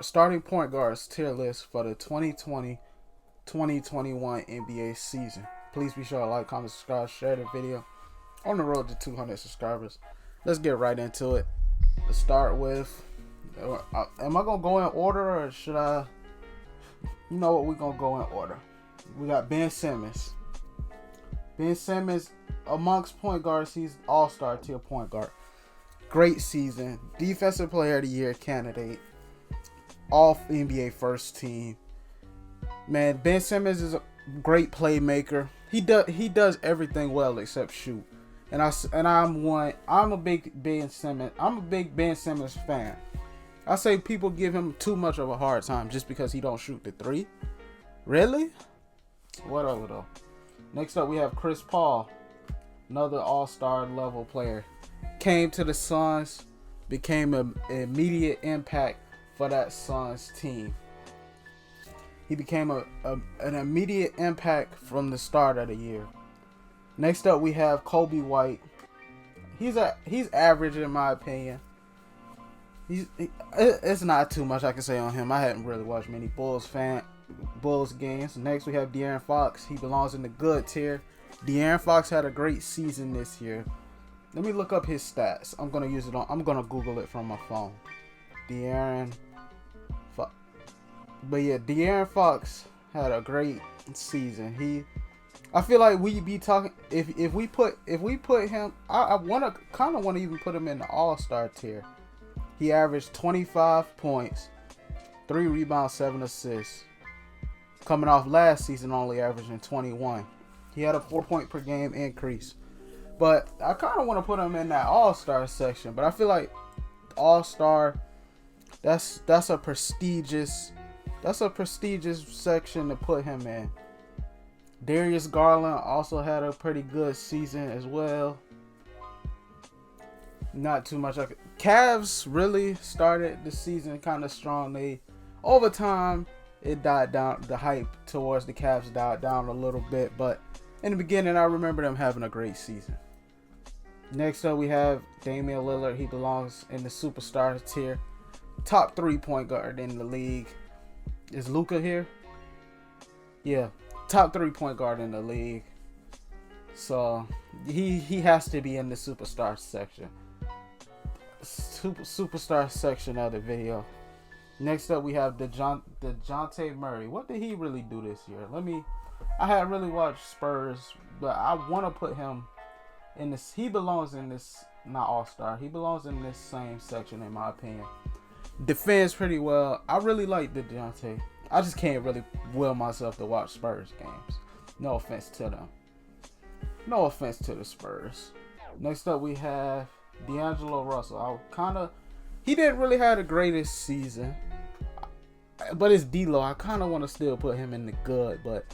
starting point guards tier list for the 2020-2021 NBA season. Please be sure to like, comment, subscribe, share the video. On the road to 200 subscribers. Let's get right into it. Let's start with, am I going to go in order or should I? You know what, we're going to go in order. We got Ben Simmons. Ben Simmons, amongst point guards, he's all-star tier point guard. Great season. Defensive Player of the Year candidate. All NBA first team. Man, Ben Simmons is a great playmaker. He does everything well except shoot. I'm a big Ben Simmons fan. I say people give him too much of a hard time just because he don't shoot the three. Really? Whatever though. Next up we have Chris Paul, another all-star level player. Came to the Suns, became an immediate impact for that Suns team. He became an immediate impact from the start of the year. Next up, we have Kobe White. He's average in my opinion. It's not too much I can say on him. I hadn't really watched many Bulls games. Next, we have De'Aaron Fox. He belongs in the good tier. De'Aaron Fox had a great season this year. Let me look up his stats. I'm gonna Google it from my phone. De'Aaron Fox. But yeah, De'Aaron Fox had a great season. I feel like we be talking if we put him. I wanna even put him in the all-star tier. He averaged 25 points, 3 rebounds, 7 assists. Coming off last season, only averaging 21. He had a 4-point per game increase. But I kind of want to put him in that all-star section. But I feel like all-star, that's a prestigious section to put him in. Darius Garland also had a pretty good season as well. Not too much. Cavs really started the season kind of strong. Over time, it died down. The hype towards the Cavs died down a little bit. But in the beginning, I remember them having a great season. Next up, we have Damien Lillard. He belongs in the superstar tier. Top 3 point guard in the league. Is Luka here? Yeah. Top 3 point guard in the league. So he has to be in the superstar section. Superstar section of the video. Next up we have DeJounte Murray. What did he really do this year? I had really watched Spurs, but I want to put him in this. He belongs in this, not all-star. He belongs in this same section in my opinion. Defends pretty well. I really like DeJounte. I just can't really will myself to watch Spurs games. No offense to them. No offense to the Spurs. Next up, we have D'Angelo Russell. He didn't really have the greatest season, but it's D-Lo. I kind of want to still put him in the good, but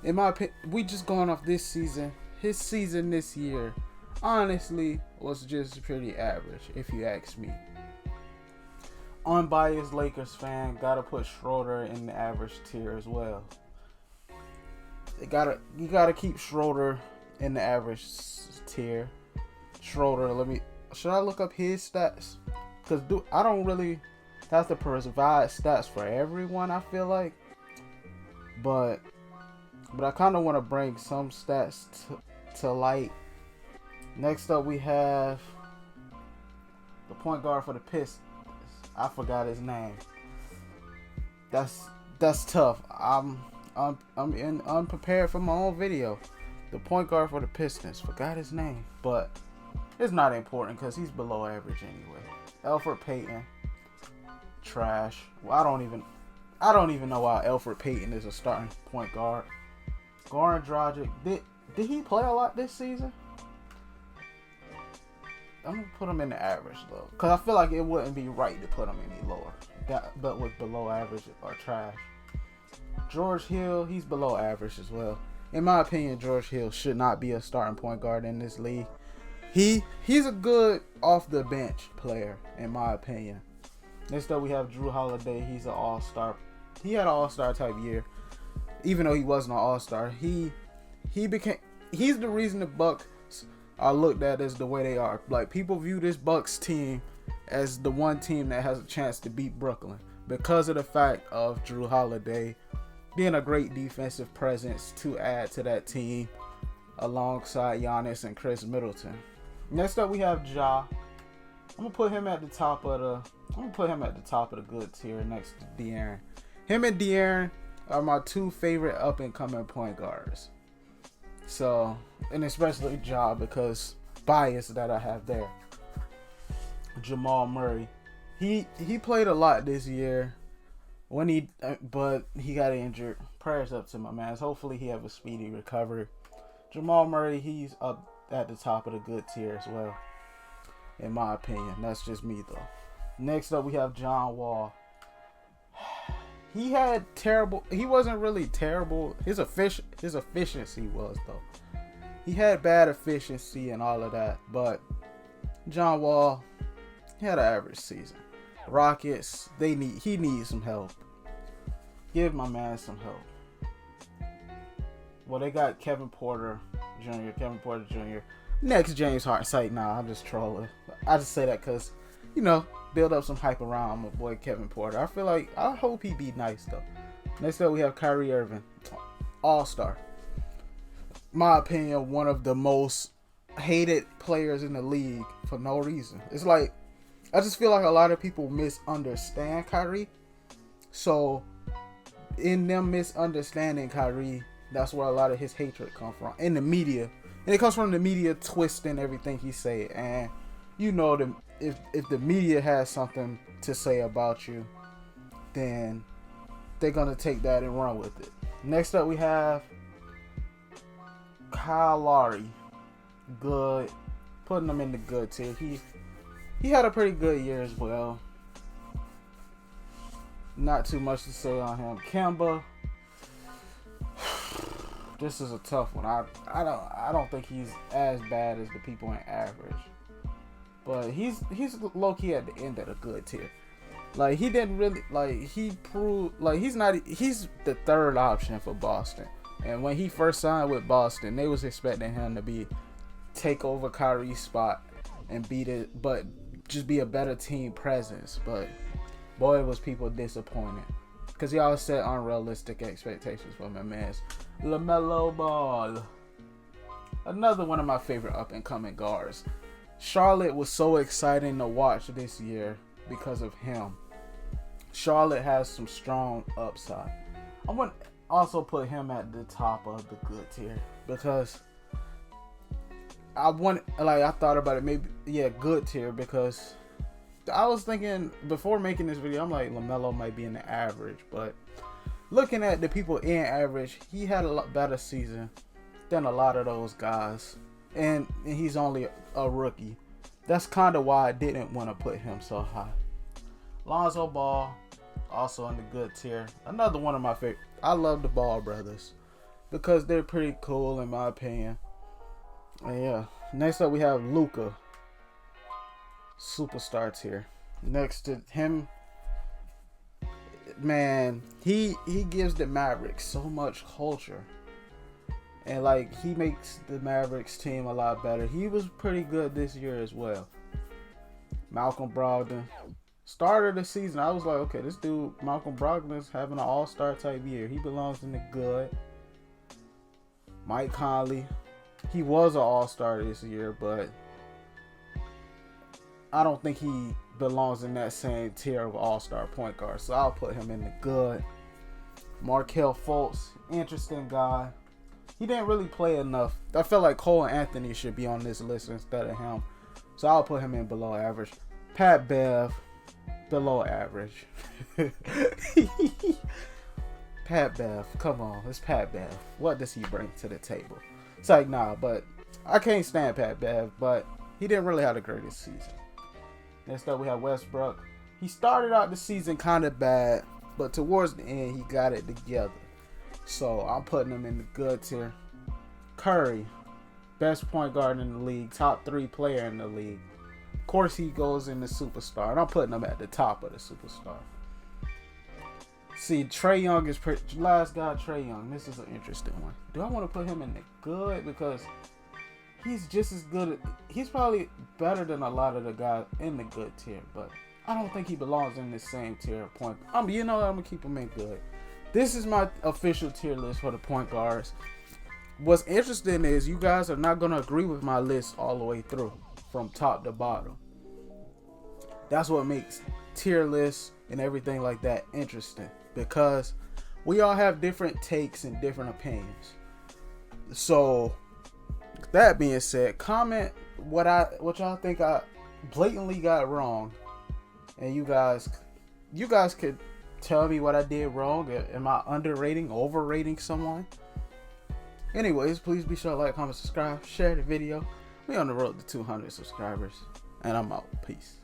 in my opinion, we just going off this season. His season this year, honestly, was just pretty average, if you ask me. Unbiased Lakers fan, gotta put Schroeder in the average tier as well. You gotta keep Schroeder in the average tier. Schroeder, should I look up his stats? Cause I don't really have to provide stats for everyone, I feel like. But I kind of want to bring some stats to light. Next up, we have the point guard for the Pistons. I forgot his name. That's tough. I'm unprepared for my own video. The point guard for the Pistons. Forgot his name, but it's not important because he's below average anyway. Elfrid Payton. Trash. Well, I don't even know why Elfrid Payton is a starting point guard. Goran Dragic. Did he play a lot this season? I'm gonna put him in the average though, cause I feel like it wouldn't be right to put him any lower. But with below average or trash. George Hill, he's below average as well. In my opinion, George Hill should not be a starting point guard in this league. He's a good off the bench player, in my opinion. Next up, we have Drew Holiday. He's an all-star. He had an all-star type year, even though he wasn't an all-star. He's the reason the Bucks are looked at as the way they are. Like, people view this Bucks team as the one team that has a chance to beat Brooklyn. because of the fact of Drew Holiday being a great defensive presence to add to that team alongside Giannis and Chris Middleton. Next up, we have Ja. I'm gonna put him at the top of the good tier next to De'Aaron. Him and De'Aaron are my two favorite up and coming point guards. So, and especially Ja, because bias that I have there. Jamal Murray, he played a lot this year but he got injured. Prayers up to my man. Hopefully he have a speedy recovery. Jamal Murray, he's up at the top of the good tier as well, in my opinion. That's just me though. Next up, we have John Wall. He wasn't really terrible. His efficiency was though. He had bad efficiency and all of that, but John Wall, he had an average season. Rockets, he needs some help. Give my man some help. Well, they got Kevin Porter Jr. Next James Harden. Nah, I'm just trolling. I just say that because, build up some hype around my boy Kevin Porter. I hope he be nice though. Next up, we have Kyrie Irving, All-Star. My opinion, one of the most hated players in the league for no reason. It's like, I just feel like a lot of people misunderstand Kyrie. So, in them misunderstanding Kyrie, that's where a lot of his hatred comes from. In the media. And it comes from the media twisting everything he say. And if the media has something to say about you, then they're going to take that and run with it. Next up, we have Kyle Lari. Good. Putting him in the good tier. He had a pretty good year as well. Not too much to say on him. Kemba. This is a tough one. I don't think he's as bad as the people in average. But he's low-key at the end of the good tier. Like, he didn't really, he proved, he's the third option for Boston. And when he first signed with Boston, they was expecting him to take over Kyrie's spot and but just be a better team presence. But boy, was people disappointed. Because he always set unrealistic expectations for my man's LaMelo Ball. Another one of my favorite up-and-coming guards. Charlotte was so exciting to watch this year because of him. Charlotte has some strong upside. I'm going to also put him at the top of the good tier because I thought about it, good tier, because I was thinking before making this video, I'm like, LaMelo might be in the average, but looking at the people in average, he had a lot better season than a lot of those guys, and he's only a rookie. That's kind of why I didn't want to put him so high. Lonzo Ball, also in the good tier. Another one of my favorite. I love the Ball brothers because they're pretty cool in my opinion. And yeah, next up we have Luka. Superstar tier. Next to him, man, he gives the Mavericks so much culture, and he makes the Mavericks team a lot better. He was pretty good this year as well. Malcolm Brogdon, start of the season, I was like, okay, this dude Malcolm Brogdon's having an all-star type year. He belongs in the good. Mike Conley, he was an all-star this year, but I don't think he belongs in that same tier of all-star point guard. So I'll put him in the good. Markelle Fultz, interesting guy. He didn't really play enough. I feel like Cole Anthony should be on this list instead of him. So I'll put him in below average. Pat Bev, below average. Pat Bev, come on. It's Pat Bev. What does he bring to the table? It's like, nah, but I can't stand Pat Bev, but he didn't really have the greatest season. Next up, we have Westbrook. He started out the season kind of bad, but towards the end, he got it together. So I'm putting him in the good tier. Curry, best point guard in the league, top 3 player in the league. Of course, he goes in the superstar, and I'm putting him at the top of the superstar. See, Trey Young is last guy. Trey Young. This is an interesting one. Do I want to put him in the good because he's just as good. He's probably better than a lot of the guys in the good tier, but I don't think he belongs in the same tier of point. You know what? I'm gonna keep him in good. This is my official tier list for the point guards. What's interesting is you guys are not gonna agree with my list all the way through, from top to bottom. That's what makes tier lists and everything like that interesting, because we all have different takes and different opinions. So, that being said, comment what y'all think I blatantly got wrong, and you guys could tell me what I did wrong. Am I underrating, overrating someone? Anyways, please be sure to like, comment, subscribe, share the video. We on the road to 200 subscribers, and I'm out. Peace.